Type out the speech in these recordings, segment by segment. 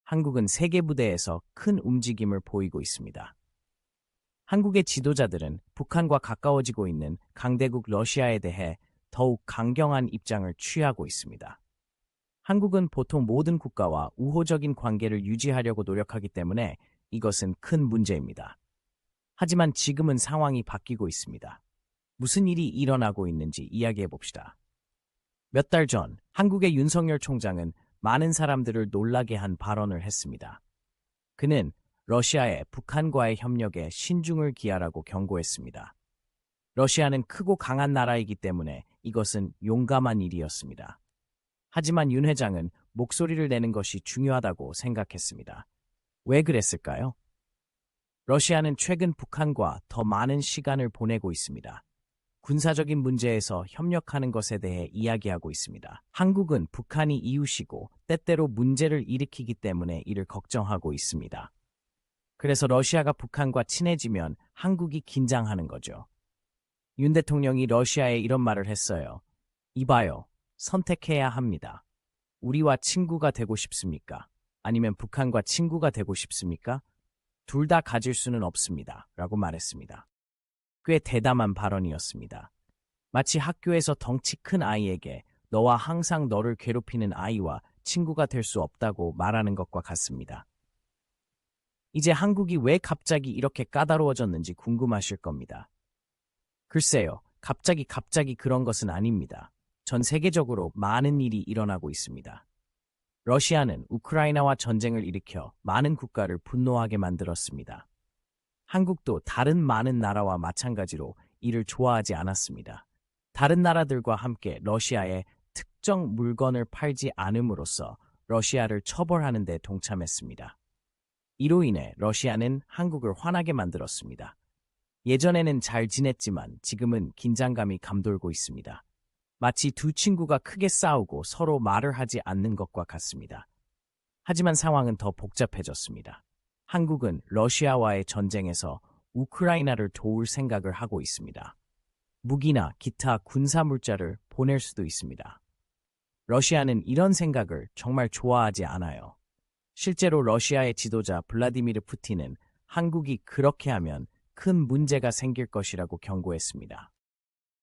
한국은 세계 무대에서 큰 움직임을 보이고 있습니다. 한국의 지도자들은 북한과 가까워지고 있는 강대국 러시아에 대해 더욱 강경한 입장을 취하고 있습니다. 한국은 보통 모든 국가와 우호적인 관계를 유지하려고 노력하기 때문에 이것은 큰 문제입니다. 하지만 지금은 상황이 바뀌고 있습니다. 무슨 일이 일어나고 있는지 이야기해 봅시다. 몇 달 전 한국의 윤석열 총장은 많은 사람들을 놀라게 한 발언을 했습니다. 그는 러시아의 북한과의 협력에 신중을 기하라고 경고했습니다. 러시아는 크고 강한 나라이기 때문에 이것은 용감한 일이었습니다. 하지만 윤 회장은 목소리를 내는 것이 중요하다고 생각했습니다. 왜 그랬을까요? 러시아는 최근 북한과 더 많은 시간을 보내고 있습니다. 군사적인 문제에서 협력하는 것에 대해 이야기하고 있습니다. 한국은 북한이 이웃이고 때때로 문제를 일으키기 때문에 이를 걱정하고 있습니다. 그래서 러시아가 북한과 친해지면 한국이 긴장하는 거죠. 윤 대통령이 러시아에 이런 말을 했어요. 이봐요. 선택해야 합니다. 우리와 친구가 되고 싶습니까? 아니면 북한과 친구가 되고 싶습니까? 둘 다 가질 수는 없습니다. 라고 말했습니다. 꽤 대담한 발언이었습니다. 마치 학교에서 덩치 큰 아이에게 너와 항상 너를 괴롭히는 아이와 친구가 될 수 없다고 말하는 것과 같습니다. 이제 한국이 왜 갑자기 이렇게 까다로워졌는지 궁금하실 겁니다. 글쎄요, 갑자기 그런 것은 아닙니다. 전 세계적으로 많은 일이 일어나고 있습니다. 러시아는 우크라이나와 전쟁을 일으켜 많은 국가를 분노하게 만들었습니다. 한국도 다른 많은 나라와 마찬가지로 이를 좋아하지 않았습니다. 다른 나라들과 함께 러시아에 특정 물건을 팔지 않음으로써 러시아를 처벌하는 데 동참했습니다. 이로 인해 러시아는 한국을 화나게 만들었습니다. 예전에는 잘 지냈지만 지금은 긴장감이 감돌고 있습니다. 마치 두 친구가 크게 싸우고 서로 말을 하지 않는 것과 같습니다. 하지만 상황은 더 복잡해졌습니다. 한국은 러시아와의 전쟁에서 우크라이나를 도울 생각을 하고 있습니다. 무기나 기타 군사 물자를 보낼 수도 있습니다. 러시아는 이런 생각을 정말 좋아하지 않아요. 실제로 러시아의 지도자 블라디미르 푸틴은 한국이 그렇게 하면 큰 문제가 생길 것이라고 경고했습니다.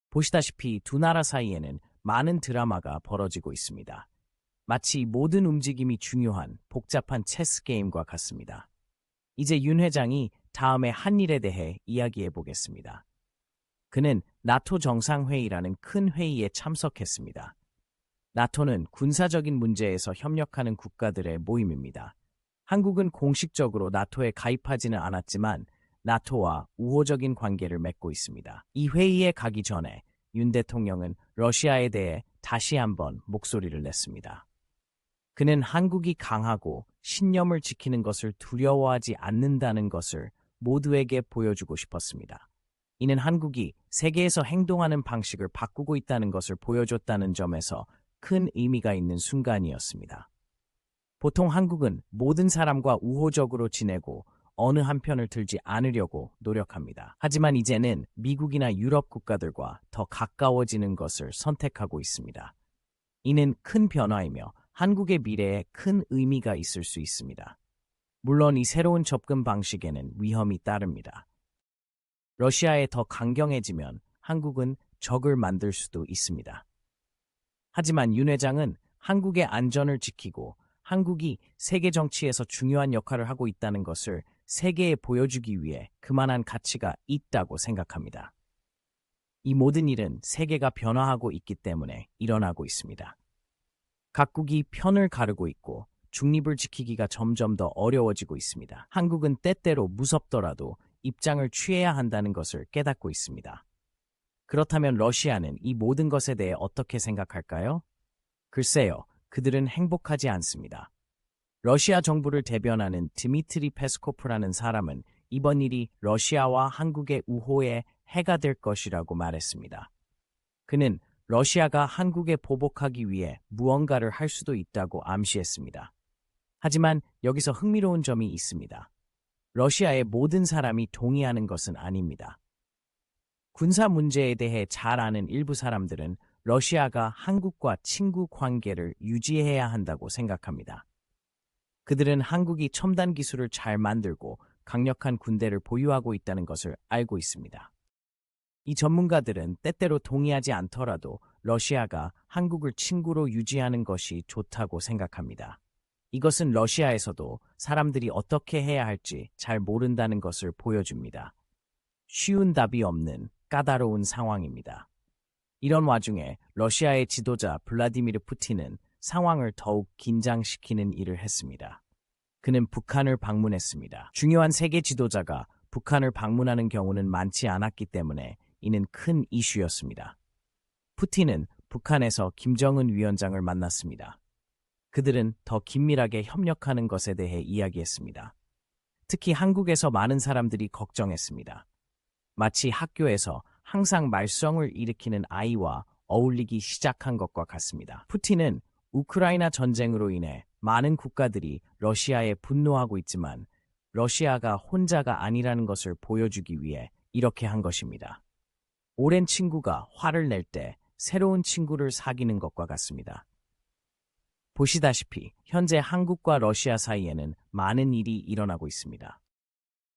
보시다시피 두 나라 사이에는 많은 드라마가 벌어지고 있습니다. 마치 모든 움직임이 중요한 복잡한 체스 게임과 같습니다. 이제 윤 회장이 다음에 한 일에 대해 이야기해 보겠습니다. 그는 나토 정상회의라는 큰 회의에 참석했습니다. 나토는 군사적인 문제에서 협력하는 국가들의 모임입니다. 한국은 공식적으로 나토에 가입하지는 않았지만 나토와 우호적인 관계를 맺고 있습니다. 이 회의에 가기 전에 윤 대통령은 러시아에 대해 다시 한번 목소리를 냈습니다. 그는 한국이 강하고 신념을 지키는 것을 두려워하지 않는다는 것을 모두에게 보여주고 싶었습니다. 이는 한국이 세계에서 행동하는 방식을 바꾸고 있다는 것을 보여줬다는 점에서 큰 의미가 있는 순간이었습니다. 보통 한국은 모든 사람과 우호적으로 지내고 어느 한편을 들지 않으려고 노력합니다. 하지만 이제는 미국이나 유럽 국가들과 더 가까워지는 것을 선택하고 있습니다. 이는 큰 변화이며 한국의 미래에 큰 의미가 있을 수 있습니다. 물론 이 새로운 접근 방식에는 위험이 따릅니다. 러시아에 더 강경해지면 한국은 적을 만들 수도 있습니다. 하지만 윤 회장은 한국의 안전을 지키고 한국이 세계 정치에서 중요한 역할을 하고 있다는 것을 세계에 보여주기 위해 그만한 가치가 있다고 생각합니다. 이 모든 일은 세계가 변화하고 있기 때문에 일어나고 있습니다. 각국이 편을 가르고 있고 중립을 지키기가 점점 더 어려워지고 있습니다. 한국은 때때로 무섭더라도 입장을 취해야 한다는 것을 깨닫고 있습니다. 그렇다면 러시아는 이 모든 것에 대해 어떻게 생각할까요? 글쎄요, 그들은 행복하지 않습니다. 러시아 정부를 대변하는 드미트리 페스코프라는 사람은 이번 일이 러시아와 한국의 우호에 해가 될 것이라고 말했습니다. 그는 러시아가 한국에 보복하기 위해 무언가를 할 수도 있다고 암시했습니다. 하지만 여기서 흥미로운 점이 있습니다. 러시아의 모든 사람이 동의하는 것은 아닙니다. 군사 문제에 대해 잘 아는 일부 사람들은 러시아가 한국과 친구 관계를 유지해야 한다고 생각합니다. 그들은 한국이 첨단 기술을 잘 만들고 강력한 군대를 보유하고 있다는 것을 알고 있습니다. 이 전문가들은 때때로 동의하지 않더라도 러시아가 한국을 친구로 유지하는 것이 좋다고 생각합니다. 이것은 러시아에서도 사람들이 어떻게 해야 할지 잘 모른다는 것을 보여줍니다. 쉬운 답이 없는 까다로운 상황입니다. 이런 와중에 러시아의 지도자 블라디미르 푸틴은 상황을 더욱 긴장시키는 일을 했습니다. 그는 북한을 방문했습니다. 중요한 세계 지도자가 북한을 방문하는 경우는 많지 않았기 때문에 이는 큰 이슈였습니다. 푸틴은 북한에서 김정은 위원장을 만났습니다. 그들은 더 긴밀하게 협력하는 것에 대해 이야기했습니다. 특히 한국에서 많은 사람들이 걱정했습니다. 마치 학교에서 항상 말썽을 일으키는 아이와 어울리기 시작한 것과 같습니다. 푸틴은 우크라이나 전쟁으로 인해 많은 국가들이 러시아에 분노하고 있지만 러시아가 혼자가 아니라는 것을 보여주기 위해 이렇게 한 것입니다. 오랜 친구가 화를 낼 때 새로운 친구를 사귀는 것과 같습니다. 보시다시피 현재 한국과 러시아 사이에는 많은 일이 일어나고 있습니다.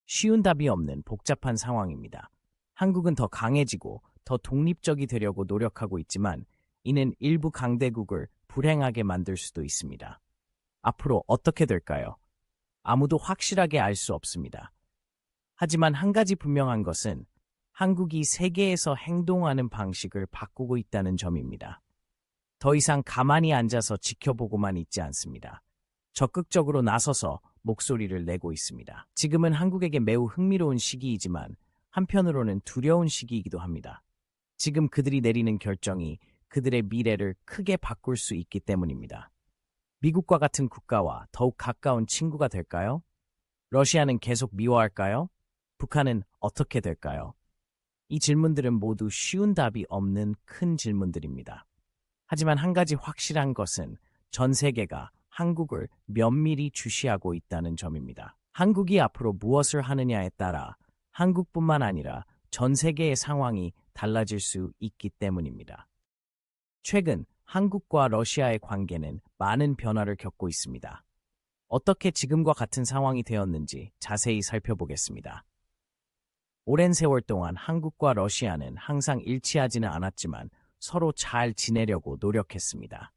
쉬운 답이 없는 복잡한 상황입니다. 한국은 더 강해지고 더 독립적이 되려고 노력하고 있지만 이는 일부 강대국을 불행하게 만들 수도 있습니다. 앞으로 어떻게 될까요? 아무도 확실하게 알 수 없습니다. 하지만 한 가지 분명한 것은 한국이 세계에서 행동하는 방식을 바꾸고 있다는 점입니다. 더 이상 가만히 앉아서 지켜보고만 있지 않습니다. 적극적으로 나서서 목소리를 내고 있습니다. 지금은 한국에게 매우 흥미로운 시기이지만 한편으로는 두려운 시기이기도 합니다. 지금 그들이 내리는 결정이 그들의 미래를 크게 바꿀 수 있기 때문입니다. 미국과 같은 국가와 더욱 가까운 친구가 될까요? 러시아는 계속 미워할까요? 북한은 어떻게 될까요? 이 질문들은 모두 쉬운 답이 없는 큰 질문들입니다. 하지만 한 가지 확실한 것은 전 세계가 한국을 면밀히 주시하고 있다는 점입니다. 한국이 앞으로 무엇을 하느냐에 따라 한국뿐만 아니라 전 세계의 상황이 달라질 수 있기 때문입니다. 최근 한국과 러시아의 관계는 많은 변화를 겪고 있습니다. 어떻게 지금과 같은 상황이 되었는지 자세히 살펴보겠습니다. 오랜 세월 동안 한국과 러시아는 항상 일치하지는 않았지만 서로 잘 지내려고 노력했습니다.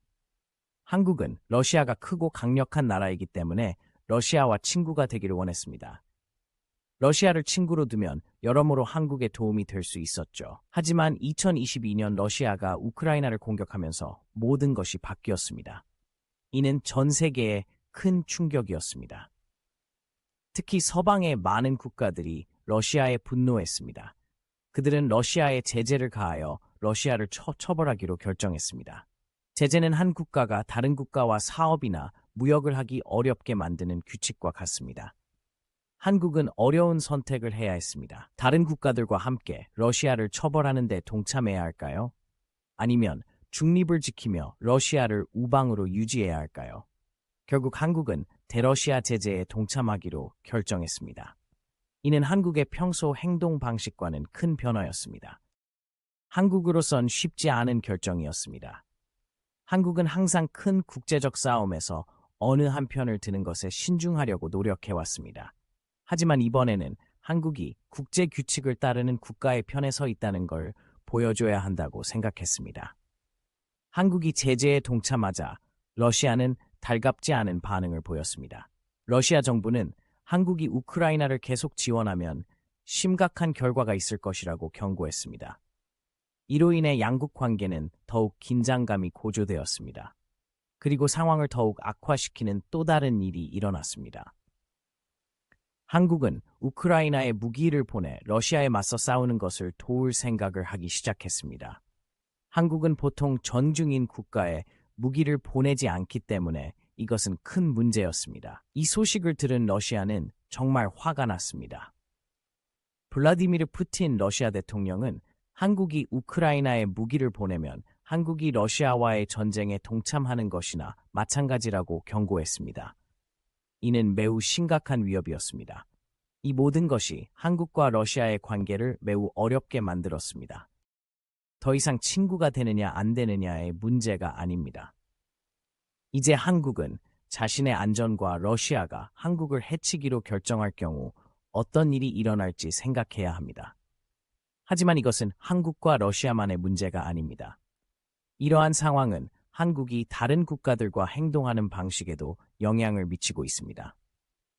한국은 러시아가 크고 강력한 나라이기 때문에 러시아와 친구가 되기를 원했습니다. 러시아를 친구로 두면 여러모로 한국에 도움이 될 수 있었죠. 하지만 2022년 러시아가 우크라이나를 공격하면서 모든 것이 바뀌었습니다. 이는 전 세계에 큰 충격이었습니다. 특히 서방의 많은 국가들이 러시아에 분노했습니다. 그들은 러시아에 제재를 가하여 러시아를 처벌하기로 결정했습니다. 제재는 한 국가가 다른 국가와 사업이나 무역을 하기 어렵게 만드는 규칙과 같습니다. 한국은 어려운 선택을 해야 했습니다. 다른 국가들과 함께 러시아를 처벌하는 데 동참해야 할까요? 아니면 중립을 지키며 러시아를 우방으로 유지해야 할까요? 결국 한국은 대러시아 제재에 동참하기로 결정했습니다. 이는 한국의 평소 행동 방식과는 큰 변화였습니다. 한국으로선 쉽지 않은 결정이었습니다. 한국은 항상 큰 국제적 싸움에서 어느 한 편을 드는 것에 신중하려고 노력해왔습니다. 하지만 이번에는 한국이 국제 규칙을 따르는 국가의 편에 서 있다는 걸 보여줘야 한다고 생각했습니다. 한국이 제재에 동참하자 러시아는 달갑지 않은 반응을 보였습니다. 러시아 정부는 한국이 우크라이나를 계속 지원하면 심각한 결과가 있을 것이라고 경고했습니다. 이로 인해 양국 관계는 더욱 긴장감이 고조되었습니다. 그리고 상황을 더욱 악화시키는 또 다른 일이 일어났습니다. 한국은 우크라이나에 무기를 보내 러시아에 맞서 싸우는 것을 도울 생각을 하기 시작했습니다. 한국은 보통 전중인 국가에 무기를 보내지 않기 때문에 이것은 큰 문제였습니다. 이 소식을 들은 러시아는 정말 화가 났습니다. 블라디미르 푸틴 러시아 대통령은 한국이 우크라이나에 무기를 보내면 한국이 러시아와의 전쟁에 동참하는 것이나 마찬가지라고 경고했습니다. 이는 매우 심각한 위협이었습니다. 이 모든 것이 한국과 러시아의 관계를 매우 어렵게 만들었습니다. 더 이상 친구가 되느냐 안 되느냐의 문제가 아닙니다. 이제 한국은 자신의 안전과 러시아가 한국을 해치기로 결정할 경우 어떤 일이 일어날지 생각해야 합니다. 하지만 이것은 한국과 러시아만의 문제가 아닙니다. 이러한 상황은 한국이 다른 국가들과 행동하는 방식에도 영향을 미치고 있습니다.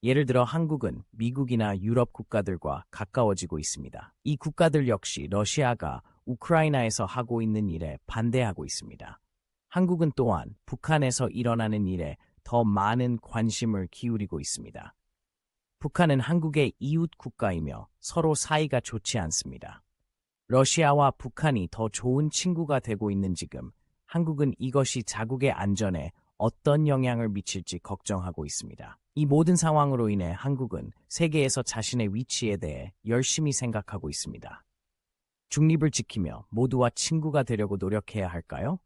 예를 들어 한국은 미국이나 유럽 국가들과 가까워지고 있습니다. 이 국가들 역시 러시아가 우크라이나에서 하고 있는 일에 반대하고 있습니다. 한국은 또한 북한에서 일어나는 일에 더 많은 관심을 기울이고 있습니다. 북한은 한국의 이웃 국가이며 서로 사이가 좋지 않습니다. 러시아와 북한이 더 좋은 친구가 되고 있는 지금 한국은 이것이 자국의 안전에 어떤 영향을 미칠지 걱정하고 있습니다. 이 모든 상황으로 인해 한국은 세계에서 자신의 위치에 대해 열심히 생각하고 있습니다. 중립을 지키며 모두와 친구가 되려고 노력해야 할까요?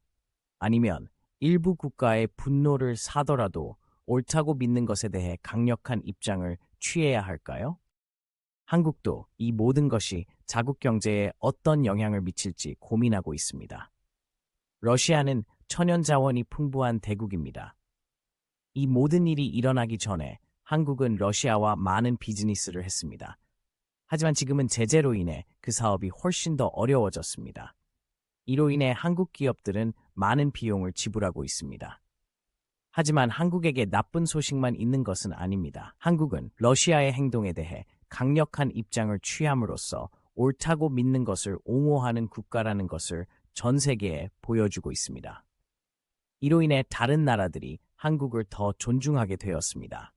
아니면 일부 국가의 분노를 사더라도 옳다고 믿는 것에 대해 강력한 입장을 취해야 할까요? 한국도 이 모든 것이 자국 경제에 어떤 영향을 미칠지 고민하고 있습니다. 러시아는 천연 자원이 풍부한 대국입니다. 이 모든 일이 일어나기 전에 한국은 러시아와 많은 비즈니스를 했습니다. 하지만 지금은 제재로 인해 그 사업이 훨씬 더 어려워졌습니다. 이로 인해 한국 기업들은 많은 비용을 지불하고 있습니다. 하지만 한국에게 나쁜 소식만 있는 것은 아닙니다. 한국은 러시아의 행동에 대해 강력한 입장을 취함으로써 옳다고 믿는 것을 옹호하는 국가라는 것을 전 세계에 보여주고 있습니다. 이로 인해 다른 나라들이 한국을 더 존중하게 되었습니다.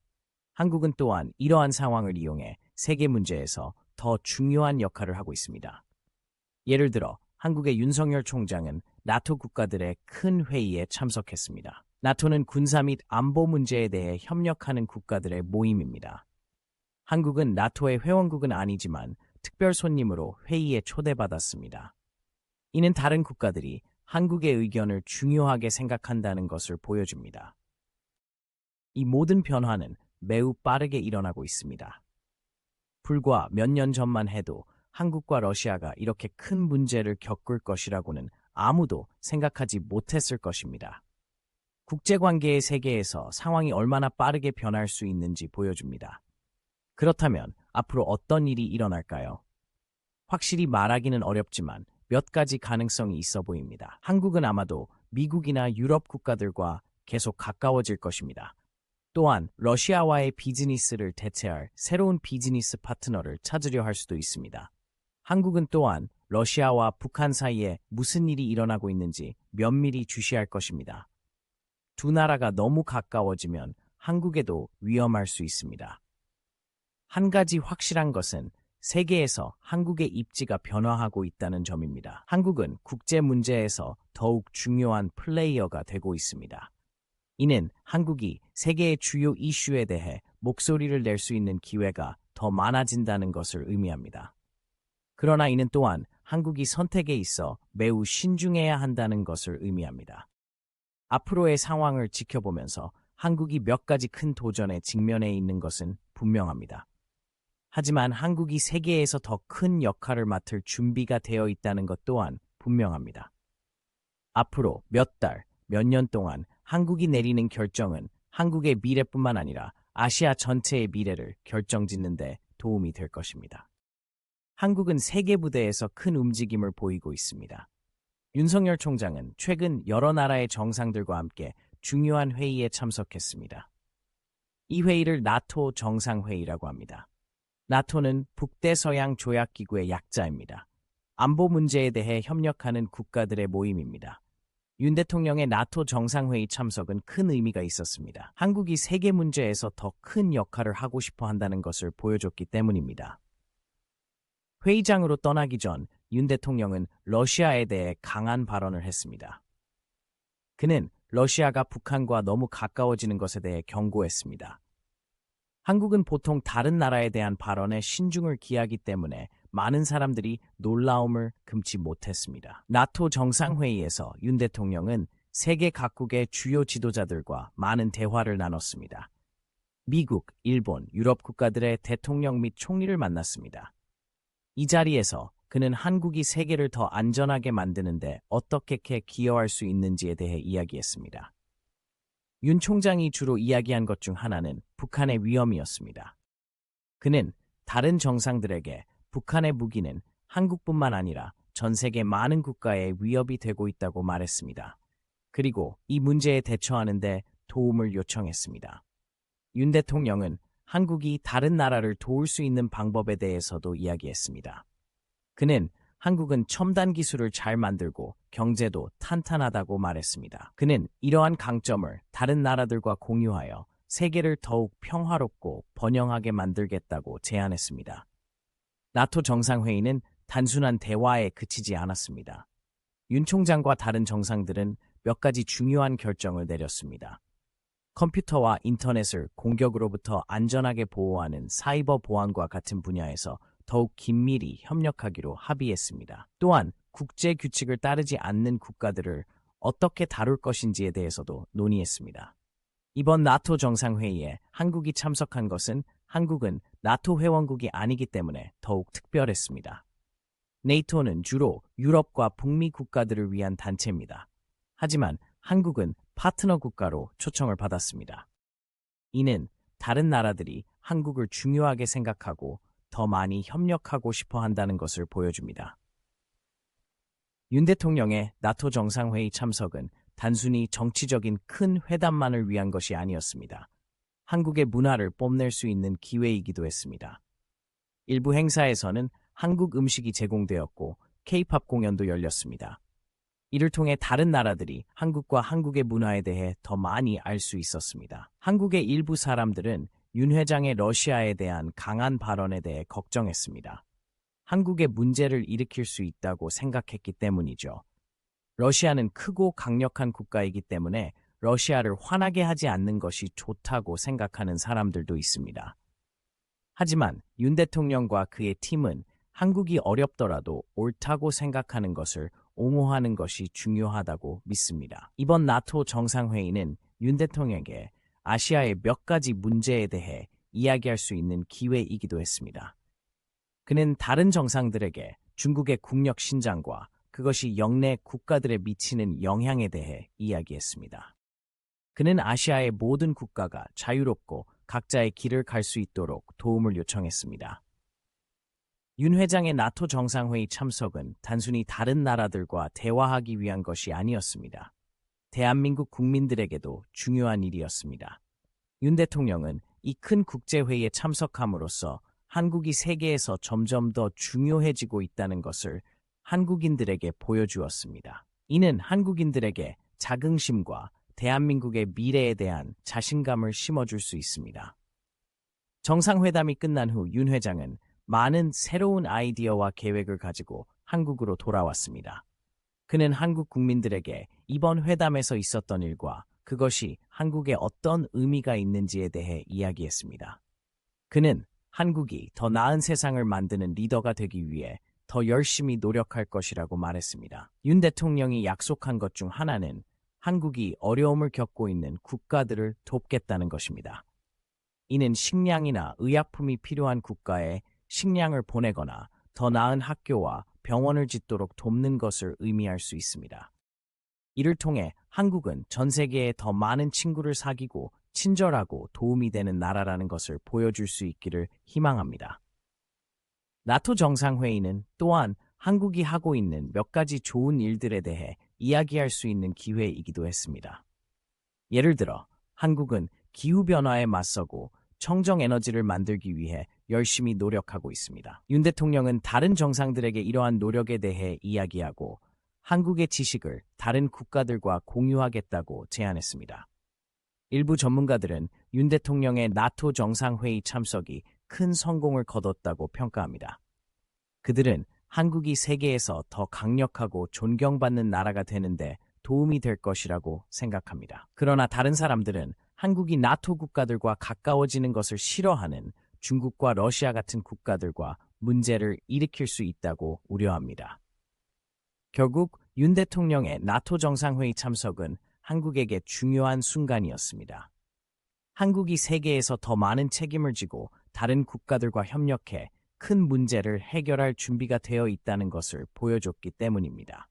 한국은 또한 이러한 상황을 이용해 세계 문제에서 더 중요한 역할을 하고 있습니다. 예를 들어 한국의 윤석열 총장은 나토 국가들의 큰 회의에 참석했습니다. 나토는 군사 및 안보 문제에 대해 협력하는 국가들의 모임입니다. 한국은 나토의 회원국은 아니지만 특별 손님으로 회의에 초대받았습니다. 이는 다른 국가들이 한국의 의견을 중요하게 생각한다는 것을 보여줍니다. 이 모든 변화는 매우 빠르게 일어나고 있습니다. 불과 몇 년 전만 해도 한국과 러시아가 이렇게 큰 문제를 겪을 것이라고는 아무도 생각하지 못했을 것입니다. 국제관계의 세계에서 상황이 얼마나 빠르게 변할 수 있는지 보여줍니다. 그렇다면 앞으로 어떤 일이 일어날까요? 확실히 말하기는 어렵지만 몇 가지 가능성이 있어 보입니다. 한국은 아마도 미국이나 유럽 국가들과 계속 가까워질 것입니다. 또한 러시아와의 비즈니스를 대체할 새로운 비즈니스 파트너를 찾으려 할 수도 있습니다. 한국은 또한 러시아와 북한 사이에 무슨 일이 일어나고 있는지 면밀히 주시할 것입니다. 두 나라가 너무 가까워지면 한국에도 위험할 수 있습니다. 한 가지 확실한 것은 세계에서 한국의 입지가 변화하고 있다는 점입니다. 한국은 국제 문제에서 더욱 중요한 플레이어가 되고 있습니다. 이는 한국이 세계의 주요 이슈에 대해 목소리를 낼 수 있는 기회가 더 많아진다는 것을 의미합니다. 그러나 이는 또한 한국이 선택에 있어 매우 신중해야 한다는 것을 의미합니다. 앞으로의 상황을 지켜보면서 한국이 몇 가지 큰 도전에 직면해 있는 것은 분명합니다. 하지만 한국이 세계에서 더 큰 역할을 맡을 준비가 되어 있다는 것 또한 분명합니다. 앞으로 몇 달, 몇 년 동안 한국이 내리는 결정은 한국의 미래뿐만 아니라 아시아 전체의 미래를 결정짓는 데 도움이 될 것입니다. 한국은 세계 무대에서 큰 움직임을 보이고 있습니다. 윤석열 총장은 최근 여러 나라의 정상들과 함께 중요한 회의에 참석했습니다. 이 회의를 나토 정상회의라고 합니다. 나토는 북대서양 조약기구의 약자입니다. 안보 문제에 대해 협력하는 국가들의 모임입니다. 윤 대통령의 나토 정상회의 참석은 큰 의미가 있었습니다. 한국이 세계 문제에서 더 큰 역할을 하고 싶어 한다는 것을 보여줬기 때문입니다. 회의장으로 떠나기 전 윤 대통령은 러시아에 대해 강한 발언을 했습니다. 그는 러시아가 북한과 너무 가까워지는 것에 대해 경고했습니다. 한국은 보통 다른 나라에 대한 발언에 신중을 기하기 때문에 많은 사람들이 놀라움을 금치 못했습니다. 나토 정상회의에서 윤 대통령은 세계 각국의 주요 지도자들과 많은 대화를 나눴습니다. 미국, 일본, 유럽 국가들의 대통령 및 총리를 만났습니다. 이 자리에서 그는 한국이 세계를 더 안전하게 만드는데 어떻게 기여할 수 있는지에 대해 이야기했습니다. 윤 총장이 주로 이야기한 것 중 하나는 북한의 위험이었습니다. 그는 다른 정상들에게 북한의 무기는 한국뿐만 아니라 전 세계 많은 국가에 위협이 되고 있다고 말했습니다. 그리고 이 문제에 대처하는 데 도움을 요청했습니다. 윤 대통령은 한국이 다른 나라를 도울 수 있는 방법에 대해서도 이야기했습니다. 그는 한국은 첨단 기술을 잘 만들고 경제도 탄탄하다고 말했습니다. 그는 이러한 강점을 다른 나라들과 공유하여 세계를 더욱 평화롭고 번영하게 만들겠다고 제안했습니다. 나토 정상회의는 단순한 대화에 그치지 않았습니다. 윤 총장과 다른 정상들은 몇 가지 중요한 결정을 내렸습니다. 컴퓨터와 인터넷을 공격으로부터 안전하게 보호하는 사이버 보안과 같은 분야에서 더욱 긴밀히 협력하기로 합의했습니다. 또한 국제 규칙을 따르지 않는 국가들을 어떻게 다룰 것인지에 대해서도 논의했습니다. 이번 나토 정상회의에 한국이 참석한 것은 한국은 나토 회원국이 아니기 때문에 더욱 특별했습니다. 네이토는 주로 유럽과 북미 국가들을 위한 단체입니다. 하지만 한국은 파트너 국가로 초청을 받았습니다. 이는 다른 나라들이 한국을 중요하게 생각하고 더 많이 협력하고 싶어 한다는 것을 보여줍니다. 윤 대통령의 나토 정상회의 참석은 단순히 정치적인 큰 회담만을 위한 것이 아니었습니다. 한국의 문화를 뽐낼 수 있는 기회이기도 했습니다. 일부 행사에서는 한국 음식이 제공되었고 K-팝 공연도 열렸습니다. 이를 통해 다른 나라들이 한국과 한국의 문화에 대해 더 많이 알 수 있었습니다. 한국의 일부 사람들은 윤 회장의 러시아에 대한 강한 발언에 대해 걱정했습니다. 한국에 문제를 일으킬 수 있다고 생각했기 때문이죠. 러시아는 크고 강력한 국가이기 때문에 러시아를 화나게 하지 않는 것이 좋다고 생각하는 사람들도 있습니다. 하지만 윤 대통령과 그의 팀은 한국이 어렵더라도 옳다고 생각하는 것을 옹호하는 것이 중요하다고 믿습니다. 이번 나토 정상회의는 윤 대통령에게 아시아의 몇 가지 문제에 대해 이야기할 수 있는 기회이기도 했습니다. 그는 다른 정상들에게 중국의 국력 신장과 그것이 영내 국가들에 미치는 영향에 대해 이야기했습니다. 그는 아시아의 모든 국가가 자유롭고 각자의 길을 갈 수 있도록 도움을 요청했습니다. 윤 회장의 나토 정상회의 참석은 단순히 다른 나라들과 대화하기 위한 것이 아니었습니다. 대한민국 국민들에게도 중요한 일이었습니다. 윤 대통령은 이 큰 국제회의에 참석함으로써 한국이 세계에서 점점 더 중요해지고 있다는 것을 한국인들에게 보여주었습니다. 이는 한국인들에게 자긍심과 대한민국의 미래에 대한 자신감을 심어줄 수 있습니다. 정상회담이 끝난 후 윤 회장은 많은 새로운 아이디어와 계획을 가지고 한국으로 돌아왔습니다. 그는 한국 국민들에게 이번 회담에서 있었던 일과 그것이 한국에 어떤 의미가 있는지에 대해 이야기했습니다. 그는 한국이 더 나은 세상을 만드는 리더가 되기 위해 더 열심히 노력할 것이라고 말했습니다. 윤 대통령이 약속한 것 중 하나는 한국이 어려움을 겪고 있는 국가들을 돕겠다는 것입니다. 이는 식량이나 의약품이 필요한 국가에 식량을 보내거나 더 나은 학교와 병원을 짓도록 돕는 것을 의미할 수 있습니다. 이를 통해 한국은 전 세계에 더 많은 친구를 사귀고 친절하고 도움이 되는 나라라는 것을 보여줄 수 있기를 희망합니다. 나토 정상회의는 또한 한국이 하고 있는 몇 가지 좋은 일들에 대해 이야기할 수 있는 기회이기도 했습니다. 예를 들어 한국은 기후변화에 맞서고 청정에너지를 만들기 위해 열심히 노력하고 있습니다. 윤 대통령은 다른 정상들에게 이러한 노력에 대해 이야기하고 한국의 지식을 다른 국가들과 공유하겠다고 제안했습니다. 일부 전문가들은 윤 대통령의 나토 정상회의 참석이 큰 성공을 거뒀다고 평가합니다. 그들은 한국이 세계에서 더 강력하고 존경받는 나라가 되는데 도움이 될 것이라고 생각합니다. 그러나 다른 사람들은 한국이 나토 국가들과 가까워지는 것을 싫어하는 중국과 러시아 같은 국가들과 문제를 일으킬 수 있다고 우려합니다. 결국 윤 대통령의 나토 정상회의 참석은 한국에게 중요한 순간이었습니다. 한국이 세계에서 더 많은 책임을 지고 다른 국가들과 협력해 큰 문제를 해결할 준비가 되어 있다는 것을 보여줬기 때문입니다.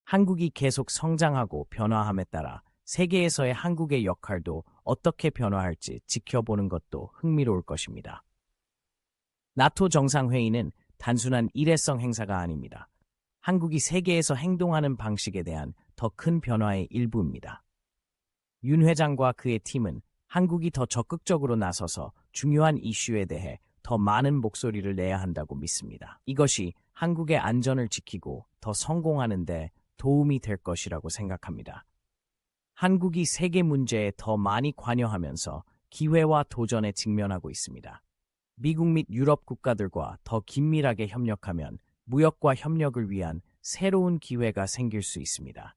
한국이 계속 성장하고 변화함에 따라 세계에서의 한국의 역할도 어떻게 변화할지 지켜보는 것도 흥미로울 것입니다. 나토 정상회의는 단순한 일회성 행사가 아닙니다. 한국이 세계에서 행동하는 방식에 대한 더 큰 변화의 일부입니다. 윤 회장과 그의 팀은 한국이 더 적극적으로 나서서 중요한 이슈에 대해 더 많은 목소리를 내야 한다고 믿습니다. 이것이 한국의 안전을 지키고 더 성공하는 데 도움이 될 것이라고 생각합니다. 한국이 세계 문제에 더 많이 관여하면서 기회와 도전에 직면하고 있습니다. 미국 및 유럽 국가들과 더 긴밀하게 협력하면 무역과 협력을 위한 새로운 기회가 생길 수 있습니다.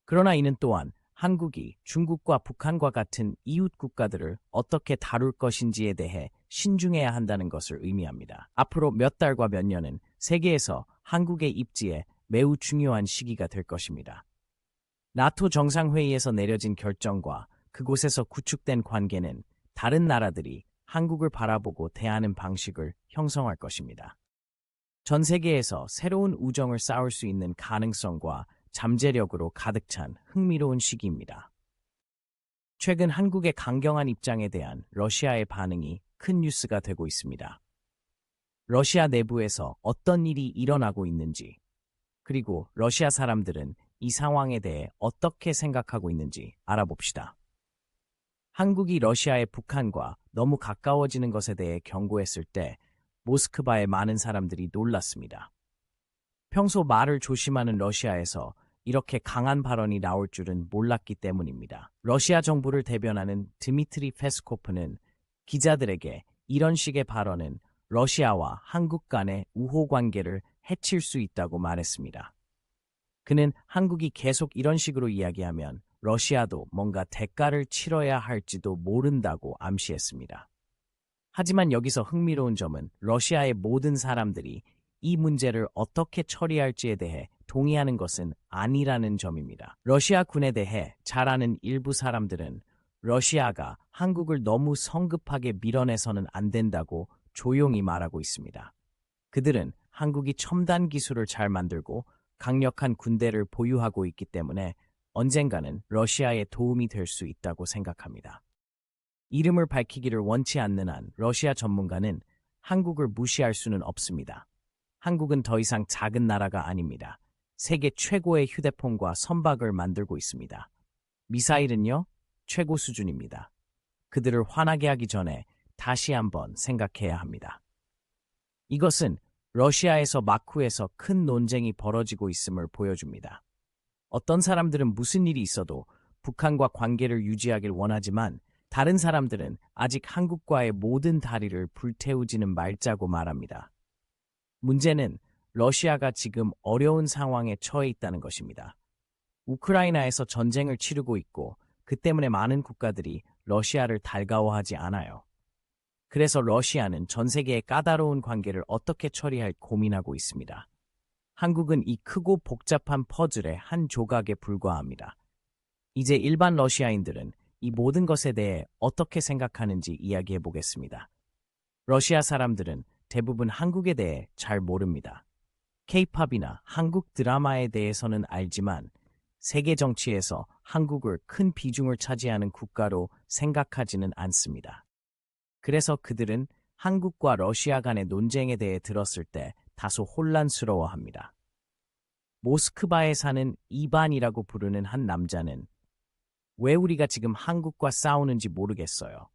그러나 이는 또한 한국이 중국과 북한과 같은 이웃 국가들을 어떻게 다룰 것인지에 대해 신중해야 한다는 것을 의미합니다. 앞으로 몇 달과 몇 년은 세계에서 한국의 입지에 매우 중요한 시기가 될 것입니다. 나토 정상회의에서 내려진 결정과 그곳에서 구축된 관계는 다른 나라들이 한국을 바라보고 대하는 방식을 형성할 것입니다. 전 세계에서 새로운 우정을 쌓을 수 있는 가능성과 잠재력으로 가득 찬 흥미로운 시기입니다. 최근 한국의 강경한 입장에 대한 러시아의 반응이 큰 뉴스가 되고 있습니다. 러시아 내부에서 어떤 일이 일어나고 있는지, 그리고 러시아 사람들은 이 상황에 대해 어떻게 생각하고 있는지 알아봅시다. 한국이 러시아의 북한과 너무 가까워지는 것에 대해 경고했을 때 모스크바의 많은 사람들이 놀랐습니다. 평소 말을 조심하는 러시아에서 이렇게 강한 발언이 나올 줄은 몰랐기 때문입니다. 러시아 정부를 대변하는 드미트리 페스코프는 기자들에게 이런 식의 발언은 러시아와 한국 간의 우호 관계를 해칠 수 있다고 말했습니다. 그는 한국이 계속 이런 식으로 이야기하면 러시아도 뭔가 대가를 치러야 할지도 모른다고 암시했습니다. 하지만 여기서 흥미로운 점은 러시아의 모든 사람들이 이 문제를 어떻게 처리할지에 대해 동의하는 것은 아니라는 점입니다. 러시아 군에 대해 잘 아는 일부 사람들은 러시아가 한국을 너무 성급하게 밀어내서는 안 된다고 조용히 말하고 있습니다. 그들은 한국이 첨단 기술을 잘 만들고 강력한 군대를 보유하고 있기 때문에 언젠가는 러시아에 도움이 될 수 있다고 생각합니다. 이름을 밝히기를 원치 않는 한 러시아 전문가는 한국을 무시할 수는 없습니다. 한국은 더 이상 작은 나라가 아닙니다. 세계 최고의 휴대폰과 선박을 만들고 있습니다. 미사일은요, 최고 수준입니다. 그들을 화나게 하기 전에 다시 한번 생각해야 합니다. 이것은 러시아에서 마쿠에서 큰 논쟁이 벌어지고 있음을 보여줍니다. 어떤 사람들은 무슨 일이 있어도 북한과 관계를 유지하길 원하지만 다른 사람들은 아직 한국과의 모든 다리를 불태우지는 말자고 말합니다. 문제는 러시아가 지금 어려운 상황에 처해 있다는 것입니다. 우크라이나에서 전쟁을 치르고 있고 그 때문에 많은 국가들이 러시아를 달가워하지 않아요. 그래서 러시아는 전 세계의 까다로운 관계를 어떻게 처리할 고민하고 있습니다. 한국은 이 크고 복잡한 퍼즐의 한 조각에 불과합니다. 이제 일반 러시아인들은 이 모든 것에 대해 어떻게 생각하는지 이야기해 보겠습니다. 러시아 사람들은 대부분 한국에 대해 잘 모릅니다. K-팝이나 한국 드라마에 대해서는 알지만 세계 정치에서 한국을 큰 비중을 차지하는 국가로 생각하지는 않습니다. 그래서 그들은 한국과 러시아 간의 논쟁에 대해 들었을 때 다소 혼란스러워합니다. 모스크바에 사는 이반이라고 부르는 한 남자는 왜 우리가 지금 한국과 싸우는지 모르겠어요.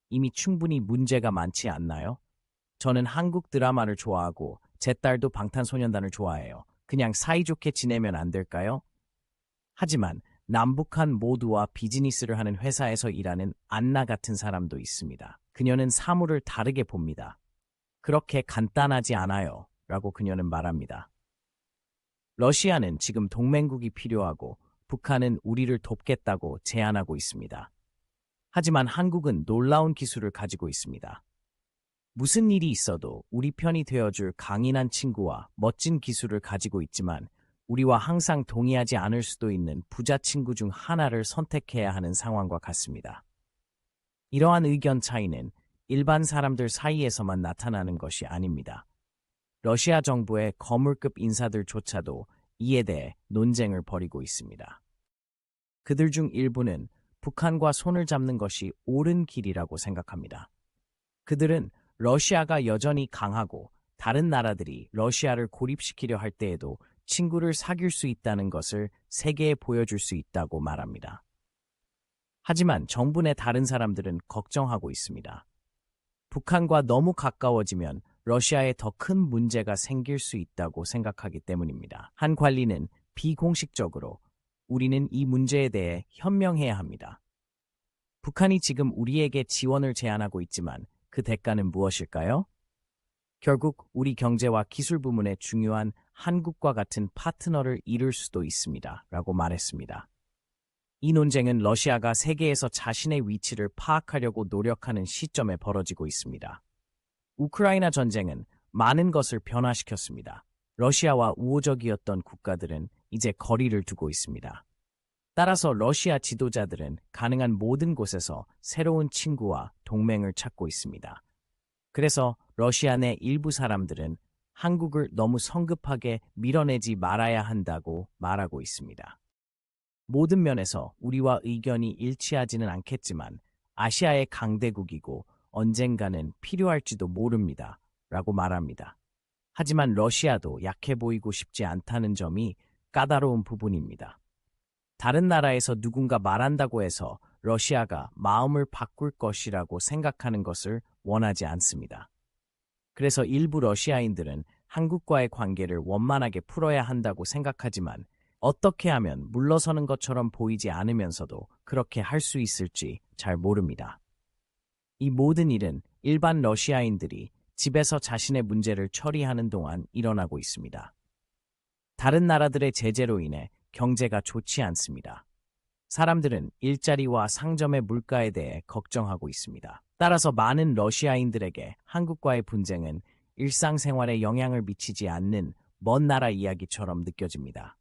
이미 충분히 문제가 많지 않나요? 저는 한국 드라마를 좋아하고 제 딸도 방탄소년단을 좋아해요. 그냥 사이좋게 지내면 안 될까요? 하지만 남북한 모두와 비즈니스를 하는 회사에서 일하는 안나 같은 사람도 있습니다. 그녀는 사물을 다르게 봅니다. 그렇게 간단하지 않아요. 라고 그녀는 말합니다. 러시아는 지금 동맹국이 필요하고 북한은 우리를 돕겠다고 제안하고 있습니다. 하지만 한국은 놀라운 기술을 가지고 있습니다. 무슨 일이 있어도 우리 편이 되어줄 강인한 친구와 멋진 기술을 가지고 있지만 우리와 항상 동의하지 않을 수도 있는 부자 친구 중 하나를 선택해야 하는 상황과 같습니다. 이러한 의견 차이는 일반 사람들 사이에서만 나타나는 것이 아닙니다. 러시아 정부의 거물급 인사들조차도 이에 대해 논쟁을 벌이고 있습니다. 그들 중 일부는 북한과 손을 잡는 것이 옳은 길이라고 생각합니다. 그들은 러시아가 여전히 강하고 다른 나라들이 러시아를 고립시키려 할 때에도 친구를 사귈 수 있다는 것을 세계에 보여줄 수 있다고 말합니다. 하지만 정부 내 다른 사람들은 걱정하고 있습니다. 북한과 너무 가까워지면 러시아에 더 큰 문제가 생길 수 있다고 생각하기 때문입니다. 한 관리는 비공식적으로 우리는 이 문제에 대해 현명해야 합니다. 북한이 지금 우리에게 지원을 제안하고 있지만 그 대가는 무엇일까요? 결국 우리 경제와 기술 부문에 중요한 한국과 같은 파트너를 잃을 수도 있습니다. 라고 말했습니다. 이 논쟁은 러시아가 세계에서 자신의 위치를 파악하려고 노력하는 시점에 벌어지고 있습니다. 우크라이나 전쟁은 많은 것을 변화시켰습니다. 러시아와 우호적이었던 국가들은 이제 거리를 두고 있습니다. 따라서 러시아 지도자들은 가능한 모든 곳에서 새로운 친구와 동맹을 찾고 있습니다. 그래서 러시아 내 일부 사람들은 한국을 너무 성급하게 밀어내지 말아야 한다고 말하고 있습니다. 모든 면에서 우리와 의견이 일치하지는 않겠지만 아시아의 강대국이고 언젠가는 필요할지도 모릅니다. 라고 말합니다. 하지만 러시아도 약해 보이고 싶지 않다는 점이 까다로운 부분입니다. 다른 나라에서 누군가 말한다고 해서 러시아가 마음을 바꿀 것이라고 생각하는 것을 원하지 않습니다. 그래서 일부 러시아인들은 한국과의 관계를 원만하게 풀어야 한다고 생각하지만 어떻게 하면 물러서는 것처럼 보이지 않으면서도 그렇게 할 수 있을지 잘 모릅니다. 이 모든 일은 일반 러시아인들이 집에서 자신의 문제를 처리하는 동안 일어나고 있습니다. 다른 나라들의 제재로 인해 경제가 좋지 않습니다. 사람들은 일자리와 상점의 물가에 대해 걱정하고 있습니다. 따라서 많은 러시아인들에게 한국과의 분쟁은 일상생활에 영향을 미치지 않는 먼 나라 이야기처럼 느껴집니다.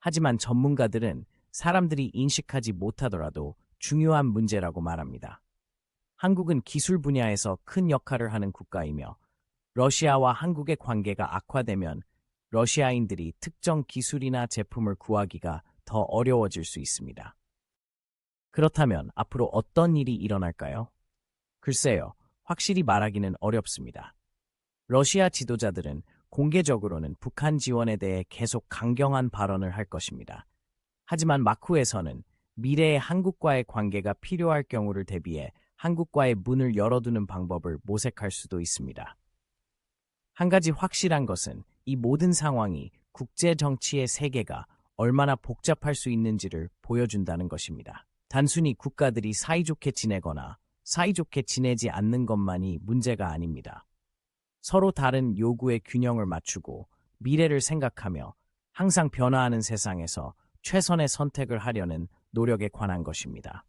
하지만 전문가들은 사람들이 인식하지 못하더라도 중요한 문제라고 말합니다. 한국은 기술 분야에서 큰 역할을 하는 국가이며 러시아와 한국의 관계가 악화되면 러시아인들이 특정 기술이나 제품을 구하기가 더 어려워질 수 있습니다. 그렇다면 앞으로 어떤 일이 일어날까요? 글쎄요, 확실히 말하기는 어렵습니다. 러시아 지도자들은 공개적으로는 북한 지원에 대해 계속 강경한 발언을 할 것입니다. 하지만 마쿠에서는 미래의 한국과의 관계가 필요할 경우를 대비해 한국과의 문을 열어두는 방법을 모색할 수도 있습니다. 한 가지 확실한 것은 이 모든 상황이 국제 정치의 세계가 얼마나 복잡할 수 있는지를 보여준다는 것입니다. 단순히 국가들이 사이좋게 지내거나 사이좋게 지내지 않는 것만이 문제가 아닙니다. 서로 다른 요구의 균형을 맞추고 미래를 생각하며 항상 변화하는 세상에서 최선의 선택을 하려는 노력에 관한 것입니다.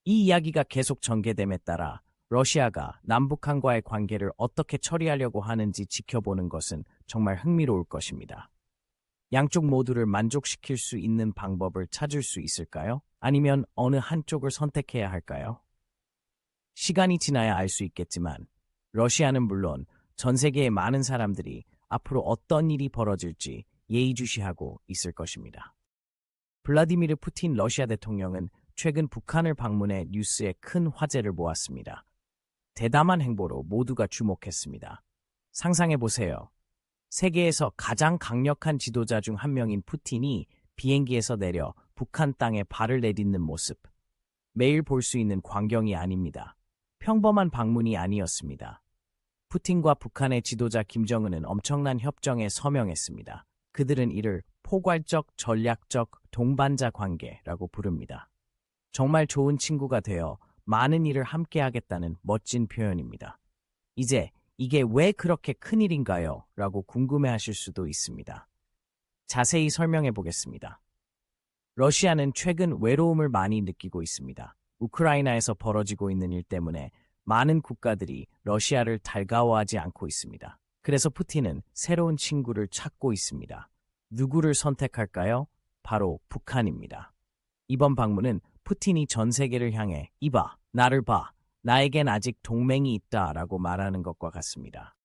이 이야기가 계속 전개됨에 따라 러시아가 남북한과의 관계를 어떻게 처리하려고 하는지 지켜보는 것은 정말 흥미로울 것입니다. 양쪽 모두를 만족시킬 수 있는 방법을 찾을 수 있을까요? 아니면 어느 한쪽을 선택해야 할까요? 시간이 지나야 알 수 있겠지만 러시아는 물론 전 세계의 많은 사람들이 앞으로 어떤 일이 벌어질지 예의주시하고 있을 것입니다. 블라디미르 푸틴 러시아 대통령은 최근 북한을 방문해 뉴스에 큰 화제를 모았습니다. 대담한 행보로 모두가 주목했습니다. 상상해보세요. 세계에서 가장 강력한 지도자 중 한 명인 푸틴이 비행기에서 내려 북한 땅에 발을 내딛는 모습. 매일 볼 수 있는 광경이 아닙니다. 평범한 방문이 아니었습니다. 푸틴과 북한의 지도자 김정은은 엄청난 협정에 서명했습니다. 그들은 이를 포괄적 전략적 동반자 관계라고 부릅니다. 정말 좋은 친구가 되어 많은 일을 함께 하겠다는 멋진 표현입니다. 이제 이게 왜 그렇게 큰일인가요? 라고 궁금해하실 수도 있습니다. 자세히 설명해 보겠습니다. 러시아는 최근 외로움을 많이 느끼고 있습니다. 우크라이나에서 벌어지고 있는 일 때문에 많은 국가들이 러시아를 달가워하지 않고 있습니다. 그래서 푸틴은 새로운 친구를 찾고 있습니다. 누구를 선택할까요? 바로 북한입니다. 이번 방문은 푸틴이 전 세계를 향해 이봐, 나를 봐, 나에겐 아직 동맹이 있다 라고 말하는 것과 같습니다.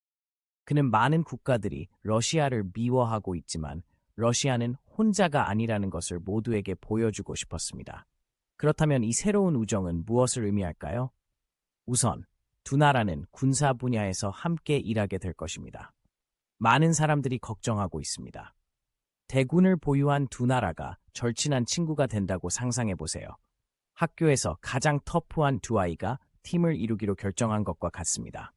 그는 많은 국가들이 러시아를 미워하고 있지만 러시아는 혼자가 아니라는 것을 모두에게 보여주고 싶었습니다. 그렇다면 이 새로운 우정은 무엇을 의미할까요? 우선, 두 나라는 군사 분야에서 함께 일하게 될 것입니다. 많은 사람들이 걱정하고 있습니다. 대군을 보유한 두 나라가 절친한 친구가 된다고 상상해 보세요. 학교에서 가장 터프한 두 아이가 팀을 이루기로 결정한 것과 같습니다.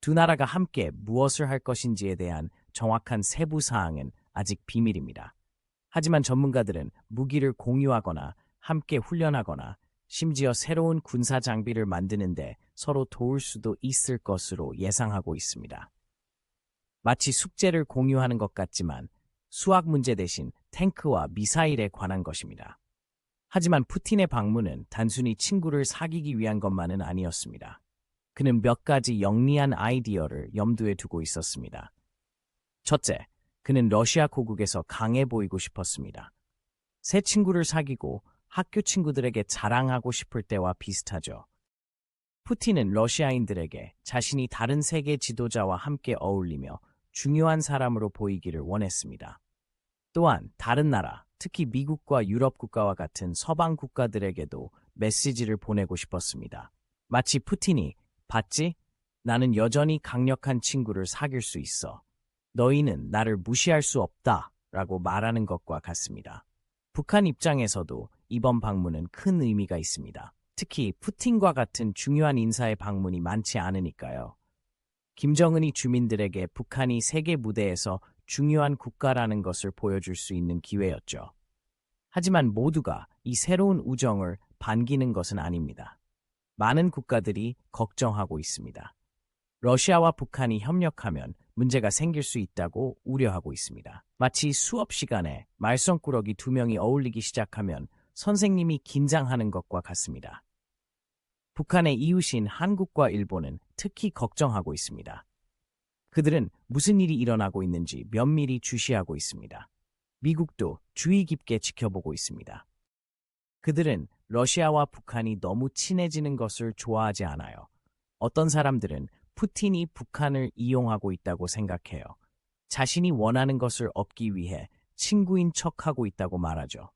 두 나라가 함께 무엇을 할 것인지에 대한 정확한 세부 사항은 아직 비밀입니다. 하지만 전문가들은 무기를 공유하거나 함께 훈련하거나 심지어 새로운 군사 장비를 만드는데 서로 도울 수도 있을 것으로 예상하고 있습니다. 마치 숙제를 공유하는 것 같지만 수학 문제 대신 탱크와 미사일에 관한 것입니다. 하지만 푸틴의 방문은 단순히 친구를 사귀기 위한 것만은 아니었습니다. 그는 몇 가지 영리한 아이디어를 염두에 두고 있었습니다. 첫째, 그는 러시아 고국에서 강해 보이고 싶었습니다. 새 친구를 사귀고 학교 친구들에게 자랑하고 싶을 때와 비슷하죠. 푸틴은 러시아인들에게 자신이 다른 세계 지도자와 함께 어울리며 중요한 사람으로 보이기를 원했습니다. 또한 다른 나라, 특히 미국과 유럽 국가와 같은 서방 국가들에게도 메시지를 보내고 싶었습니다. 마치 푸틴이 봤지? 나는 여전히 강력한 친구를 사귈 수 있어. 너희는 나를 무시할 수 없다 라고 말하는 것과 같습니다. 북한 입장에서도 이번 방문은 큰 의미가 있습니다. 특히 푸틴과 같은 중요한 인사의 방문이 많지 않으니까요. 김정은이 주민들에게 북한이 세계 무대에서 중요한 국가라는 것을 보여줄 수 있는 기회였죠. 하지만 모두가 이 새로운 우정을 반기는 것은 아닙니다. 많은 국가들이 걱정하고 있습니다. 러시아와 북한이 협력하면 문제가 생길 수 있다고 우려하고 있습니다. 마치 수업 시간에 말썽꾸러기 두 명이 어울리기 시작하면 선생님이 긴장하는 것과 같습니다. 북한의 이웃인 한국과 일본은 특히 걱정하고 있습니다. 그들은 무슨 일이 일어나고 있는지 면밀히 주시하고 있습니다. 미국도 주의 깊게 지켜보고 있습니다. 그들은 러시아와 북한이 너무 친해지는 것을 좋아하지 않아요. 어떤 사람들은 푸틴이 북한을 이용하고 있다고 생각해요. 자신이 원하는 것을 얻기 위해 친구인 척하고 있다고 말하죠.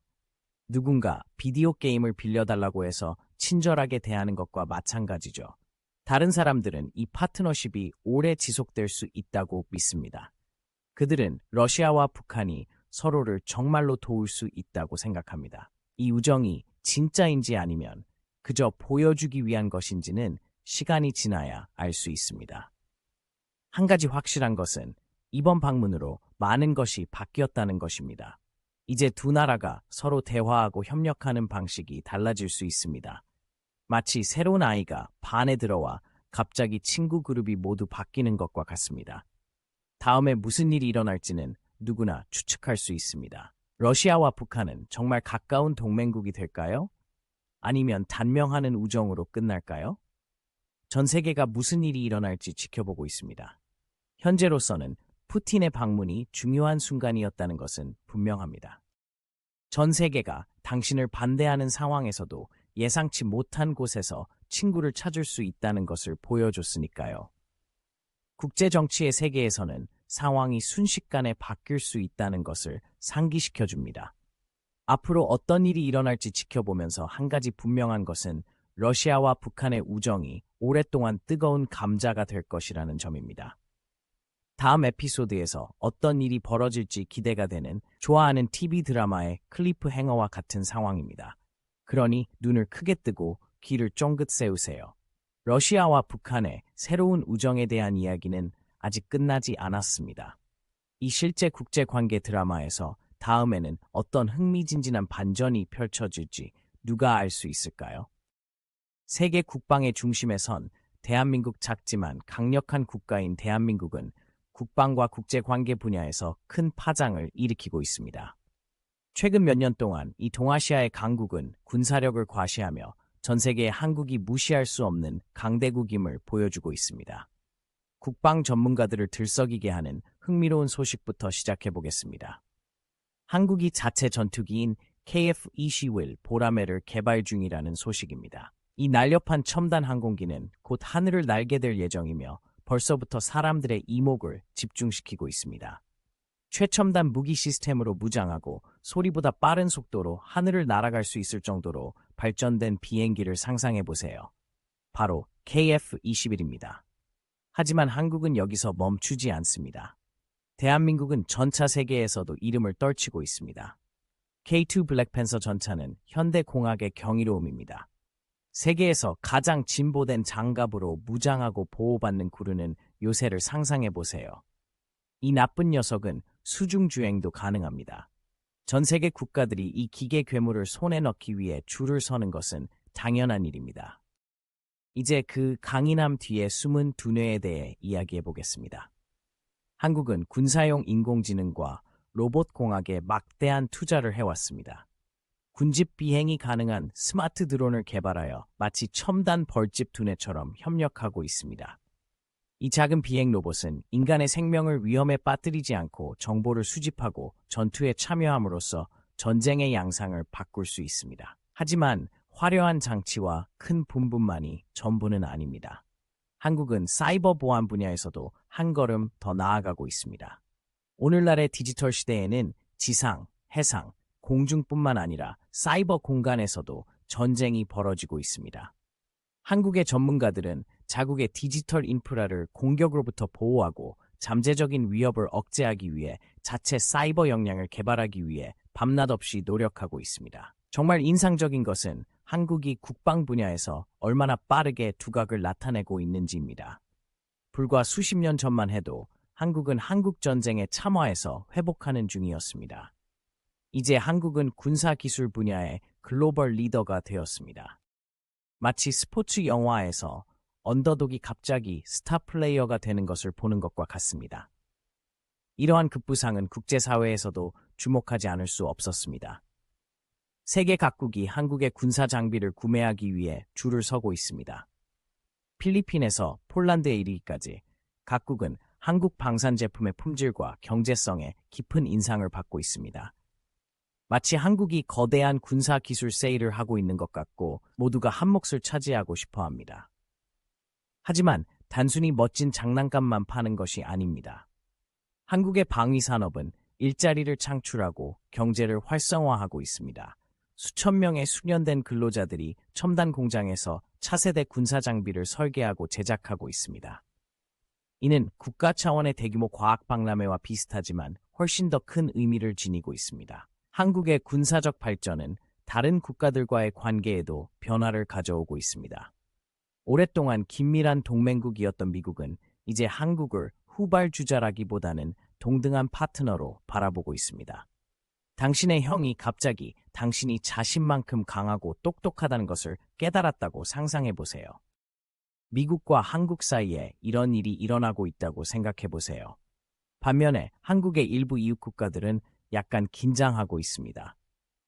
누군가 비디오 게임을 빌려달라고 해서 친절하게 대하는 것과 마찬가지죠. 다른 사람들은 이 파트너십이 오래 지속될 수 있다고 믿습니다. 그들은 러시아와 북한이 서로를 정말로 도울 수 있다고 생각합니다. 이 우정이 진짜인지 아니면 그저 보여주기 위한 것인지는 시간이 지나야 알 수 있습니다. 한 가지 확실한 것은 이번 방문으로 많은 것이 바뀌었다는 것입니다. 이제 두 나라가 서로 대화하고 협력하는 방식이 달라질 수 있습니다. 마치 새로운 아이가 반에 들어와 갑자기 친구 그룹이 모두 바뀌는 것과 같습니다. 다음에 무슨 일이 일어날지는 누구나 추측할 수 있습니다. 러시아와 북한은 정말 가까운 동맹국이 될까요? 아니면 단명하는 우정으로 끝날까요? 전 세계가 무슨 일이 일어날지 지켜보고 있습니다. 현재로서는 푸틴의 방문이 중요한 순간이었다는 것은 분명합니다. 전 세계가 당신을 반대하는 상황에서도 예상치 못한 곳에서 친구를 찾을 수 있다는 것을 보여줬으니까요. 국제정치의 세계에서는 상황이 순식간에 바뀔 수 있다는 것을 상기시켜줍니다. 앞으로 어떤 일이 일어날지 지켜보면서 한 가지 분명한 것은 러시아와 북한의 우정이 오랫동안 뜨거운 감자가 될 것이라는 점입니다. 다음 에피소드에서 어떤 일이 벌어질지 기대가 되는 좋아하는 TV 드라마의 클리프 행어와 같은 상황입니다. 그러니 눈을 크게 뜨고 귀를 쫑긋 세우세요. 러시아와 북한의 새로운 우정에 대한 이야기는 아직 끝나지 않았습니다. 이 실제 국제관계 드라마에서 다음에는 어떤 흥미진진한 반전이 펼쳐질지 누가 알 수 있을까요? 세계 국방의 중심에 선 대한민국 작지만 강력한 국가인 대한민국은 국방과 국제관계 분야에서 큰 파장을 일으키고 있습니다. 최근 몇 년 동안 이 동아시아의 강국은 군사력을 과시하며 전 세계에 한국이 무시할 수 없는 강대국임을 보여주고 있습니다. 국방 전문가들을 들썩이게 하는 흥미로운 소식부터 시작해 보겠습니다. 한국이 자체 전투기인 KF-21 보라매를 개발 중이라는 소식입니다. 이 날렵한 첨단 항공기는 곧 하늘을 날게 될 예정이며 벌써부터 사람들의 이목을 집중시키고 있습니다. 최첨단 무기 시스템으로 무장하고 소리보다 빠른 속도로 하늘을 날아갈 수 있을 정도로 발전된 비행기를 상상해 보세요. 바로 KF-21입니다. 하지만 한국은 여기서 멈추지 않습니다. 대한민국은 전차 세계에서도 이름을 떨치고 있습니다. K2 블랙팬서 전차는 현대공학의 경이로움입니다. 세계에서 가장 진보된 장갑으로 무장하고 보호받는 구르는 요새를 상상해 보세요. 이 나쁜 녀석은 수중주행도 가능합니다. 전 세계 국가들이 이 기계 괴물을 손에 넣기 위해 줄을 서는 것은 당연한 일입니다. 이제 그 강인함 뒤에 숨은 두뇌에 대해 이야기해 보겠습니다. 한국은 군사용 인공지능과 로봇 공학에 막대한 투자를 해왔습니다. 군집 비행이 가능한 스마트 드론을 개발하여 마치 첨단 벌집 두뇌처럼 협력하고 있습니다. 이 작은 비행 로봇은 인간의 생명을 위험에 빠뜨리지 않고 정보를 수집하고 전투에 참여함으로써 전쟁의 양상을 바꿀 수 있습니다. 하지만 화려한 장치와 큰 분분만이 전부는 아닙니다. 한국은 사이버 보안 분야에서도 한 걸음 더 나아가고 있습니다. 오늘날의 디지털 시대에는 지상, 해상, 공중뿐만 아니라 사이버 공간에서도 전쟁이 벌어지고 있습니다. 한국의 전문가들은 자국의 디지털 인프라를 공격으로부터 보호하고 잠재적인 위협을 억제하기 위해 자체 사이버 역량을 개발하기 위해 밤낮 없이 노력하고 있습니다. 정말 인상적인 것은 한국이 국방 분야에서 얼마나 빠르게 두각을 나타내고 있는지입니다. 불과 수십 년 전만 해도 한국은 한국전쟁에 참화해서 회복하는 중이었습니다. 이제 한국은 군사기술 분야의 글로벌 리더가 되었습니다. 마치 스포츠 영화에서 언더독이 갑자기 스타 플레이어가 되는 것을 보는 것과 같습니다. 이러한 급부상은 국제사회에서도 주목하지 않을 수 없었습니다. 세계 각국이 한국의 군사 장비를 구매하기 위해 줄을 서고 있습니다. 필리핀에서 폴란드에 이르기까지 각국은 한국 방산 제품의 품질과 경제성에 깊은 인상을 받고 있습니다. 마치 한국이 거대한 군사 기술 세일을 하고 있는 것 같고 모두가 한 몫을 차지하고 싶어 합니다. 하지만 단순히 멋진 장난감만 파는 것이 아닙니다. 한국의 방위 산업은 일자리를 창출하고 경제를 활성화하고 있습니다. 수천 명의 숙련된 근로자들이 첨단 공장에서 차세대 군사 장비를 설계하고 제작하고 있습니다. 이는 국가 차원의 대규모 과학 박람회와 비슷하지만 훨씬 더 큰 의미를 지니고 있습니다. 한국의 군사적 발전은 다른 국가들과의 관계에도 변화를 가져오고 있습니다. 오랫동안 긴밀한 동맹국이었던 미국은 이제 한국을 후발주자라기보다는 동등한 파트너로 바라보고 있습니다. 당신의 형이 갑자기 당신이 자신만큼 강하고 똑똑하다는 것을 깨달았다고 상상해 보세요. 미국과 한국 사이에 이런 일이 일어나고 있다고 생각해 보세요. 반면에 한국의 일부 이웃 국가들은 약간 긴장하고 있습니다.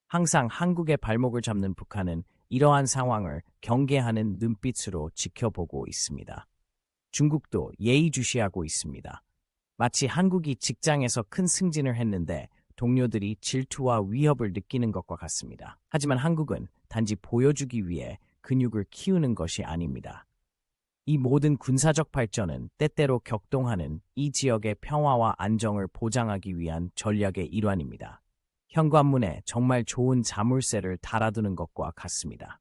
항상 한국의 발목을 잡는 북한은 이러한 상황을 경계하는 눈빛으로 지켜보고 있습니다. 중국도 예의주시하고 있습니다. 마치 한국이 직장에서 큰 승진을 했는데 동료들이 질투와 위협을 느끼는 것과 같습니다. 하지만 한국은 단지 보여주기 위해 근육을 키우는 것이 아닙니다. 이 모든 군사적 발전은 때때로 격동하는 이 지역의 평화와 안정을 보장하기 위한 전략의 일환입니다. 현관문에 정말 좋은 자물쇠를 달아두는 것과 같습니다.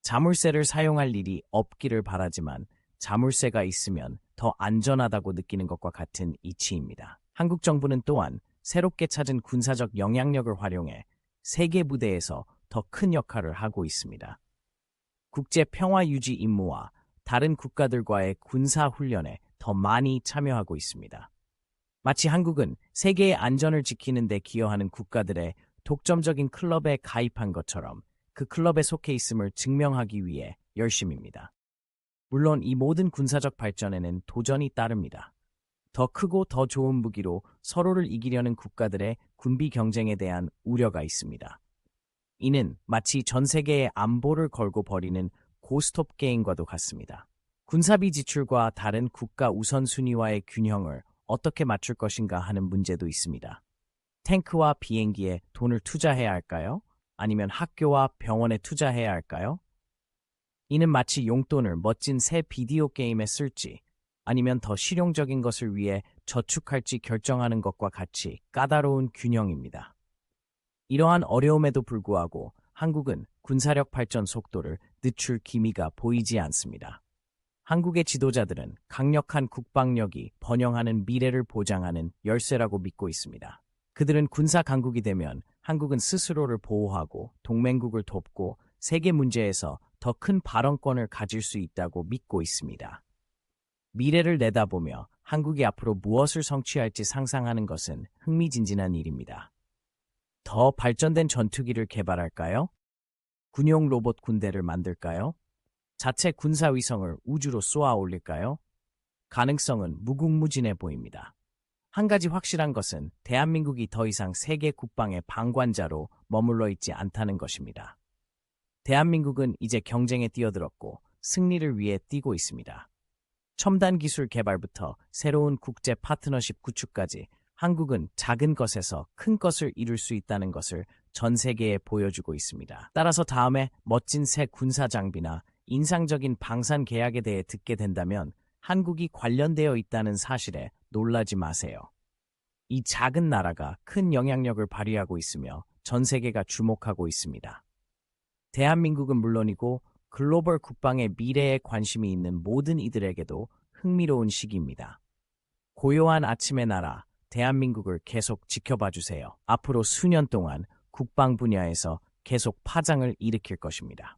자물쇠를 사용할 일이 없기를 바라지만 자물쇠가 있으면 더 안전하다고 느끼는 것과 같은 이치입니다. 한국 정부는 또한 새롭게 찾은 군사적 영향력을 활용해 세계 무대에서 더 큰 역할을 하고 있습니다. 국제 평화 유지 임무와 다른 국가들과의 군사 훈련에 더 많이 참여하고 있습니다. 마치 한국은 세계의 안전을 지키는 데 기여하는 국가들의 독점적인 클럽에 가입한 것처럼 그 클럽에 속해 있음을 증명하기 위해 열심입니다. 물론 이 모든 군사적 발전에는 도전이 따릅니다. 더 크고 더 좋은 무기로 서로를 이기려는 국가들의 군비 경쟁에 대한 우려가 있습니다. 이는 마치 전 세계의 안보를 걸고 벌이는 고스톱 게임과도 같습니다. 군사비 지출과 다른 국가 우선순위와의 균형을 어떻게 맞출 것인가 하는 문제도 있습니다. 탱크와 비행기에 돈을 투자해야 할까요? 아니면 학교와 병원에 투자해야 할까요? 이는 마치 용돈을 멋진 새 비디오 게임에 쓸지 아니면 더 실용적인 것을 위해 저축할지 결정하는 것과 같이 까다로운 균형입니다. 이러한 어려움에도 불구하고 한국은 군사력 발전 속도를 늦출 기미가 보이지 않습니다. 한국의 지도자들은 강력한 국방력이 번영하는 미래를 보장하는 열쇠라고 믿고 있습니다. 그들은 군사 강국이 되면 한국은 스스로를 보호하고 동맹국을 돕고 세계 문제에서 더 큰 발언권을 가질 수 있다고 믿고 있습니다. 미래를 내다보며 한국이 앞으로 무엇을 성취할지 상상하는 것은 흥미진진한 일입니다. 더 발전된 전투기를 개발할까요? 군용 로봇 군대를 만들까요? 자체 군사위성을 우주로 쏘아 올릴까요? 가능성은 무궁무진해 보입니다. 한 가지 확실한 것은 대한민국이 더 이상 세계 국방의 방관자로 머물러 있지 않다는 것입니다. 대한민국은 이제 경쟁에 뛰어들었고 승리를 위해 뛰고 있습니다. 첨단 기술 개발부터 새로운 국제 파트너십 구축까지 한국은 작은 것에서 큰 것을 이룰 수 있다는 것을 전 세계에 보여주고 있습니다. 따라서 다음에 멋진 새 군사 장비나 인상적인 방산 계약에 대해 듣게 된다면 한국이 관련되어 있다는 사실에 놀라지 마세요. 이 작은 나라가 큰 영향력을 발휘하고 있으며 전 세계가 주목하고 있습니다. 대한민국은 물론이고 글로벌 국방의 미래에 관심이 있는 모든 이들에게도 흥미로운 시기입니다. 고요한 아침의 나라, 대한민국을 계속 지켜봐 주세요. 앞으로 수년 동안 국방 분야에서 계속 파장을 일으킬 것입니다.